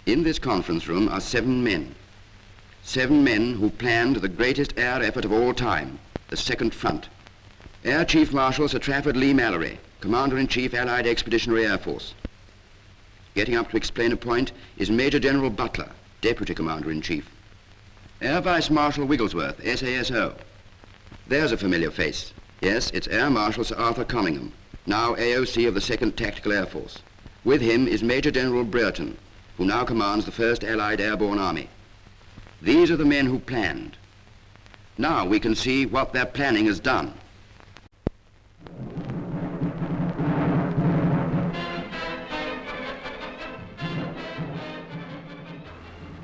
In this conference room are 7 men. 7 men who planned the greatest air effort of all time, the Second Front. Air Chief Marshal Sir Trafford Leigh-Mallory, Commander-in-Chief Allied Expeditionary Air Force. Getting up to explain a point is Major General Butler, Deputy Commander-in-Chief. Air Vice Marshal Wigglesworth, SASO. There's a familiar face. Yes, it's Air Marshal Sir Arthur Coningham, now AOC of the 2nd Tactical Air Force. With him is Major General Brereton, who now commands the 1st Allied Airborne Army. These are the men who planned. Now we can see what their planning has done.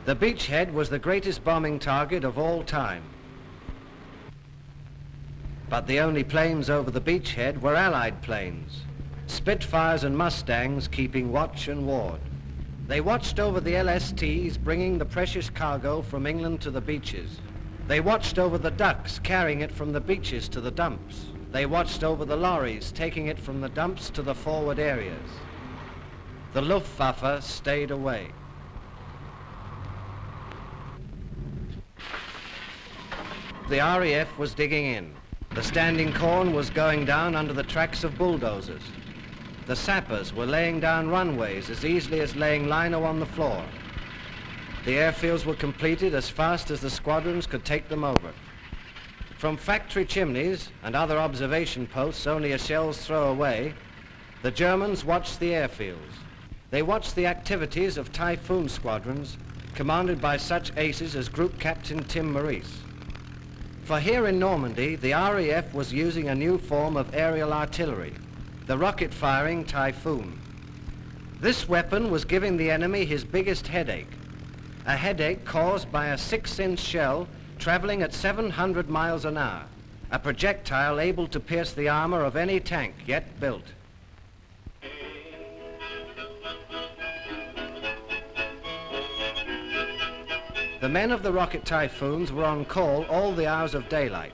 The beachhead was the greatest bombing target of all time. But the only planes over the beachhead were Allied planes, Spitfires and Mustangs keeping watch and ward. They watched over the LSTs bringing the precious cargo from England to the beaches. They watched over the ducks carrying it from the beaches to the dumps. They watched over the lorries taking it from the dumps to the forward areas. The Luftwaffe stayed away. The R.A.F. was digging in. The standing corn was going down under the tracks of bulldozers. The sappers were laying down runways as easily as laying lino on the floor. The airfields were completed as fast as the squadrons could take them over. From factory chimneys and other observation posts only a shell's throw away, the Germans watched the airfields. They watched the activities of Typhoon squadrons commanded by such aces as Group Captain Tim Maurice. For here in Normandy, the R.A.F. was using a new form of aerial artillery, the rocket-firing Typhoon. This weapon was giving the enemy his biggest headache, a headache caused by a 6-inch shell traveling at 700 miles an hour, a projectile able to pierce the armor of any tank yet built. The men of the rocket Typhoons were on call all the hours of daylight.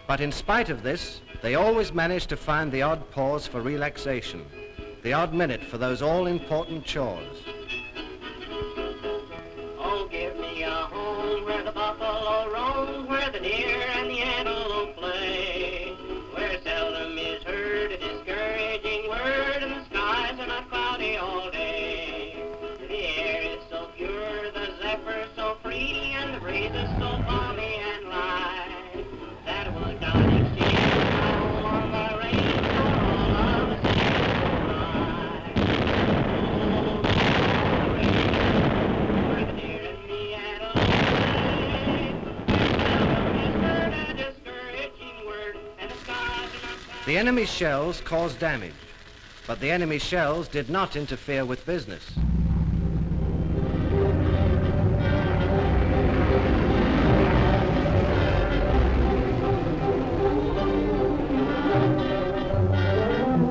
But in spite of this, they always managed to find the odd pause for relaxation, the odd minute for those all-important chores. Oh, give me a home where the buffalo roam, where the deer and the antelope play, where seldom is heard a discouraging word, and the skies are not cloudy all day. The air is so pure, the zephyr so free, and the breeze is so balmy and light, that it would not exceed on the range for all of us tonight. Oh, the range, where the deer and the antelope play, where seldom is heard a discouraging word, and the skies are not cloudy. The enemy shells caused damage, but the enemy shells did not interfere with business.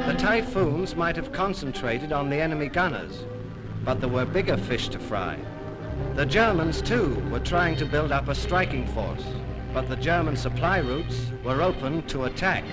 The Typhoons might have concentrated on the enemy gunners, but there were bigger fish to fry. The Germans, too, were trying to build up a striking force, but the German supply routes were open to attack.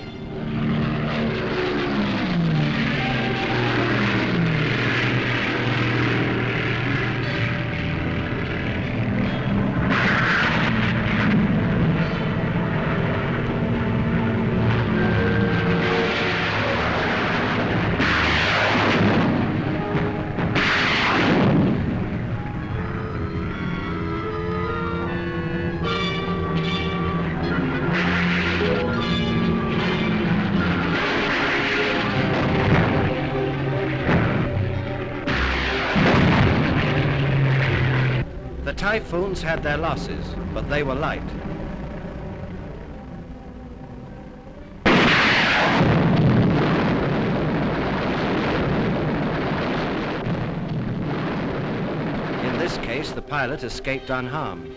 The Typhoons had their losses, but they were light. In this case, the pilot escaped unharmed.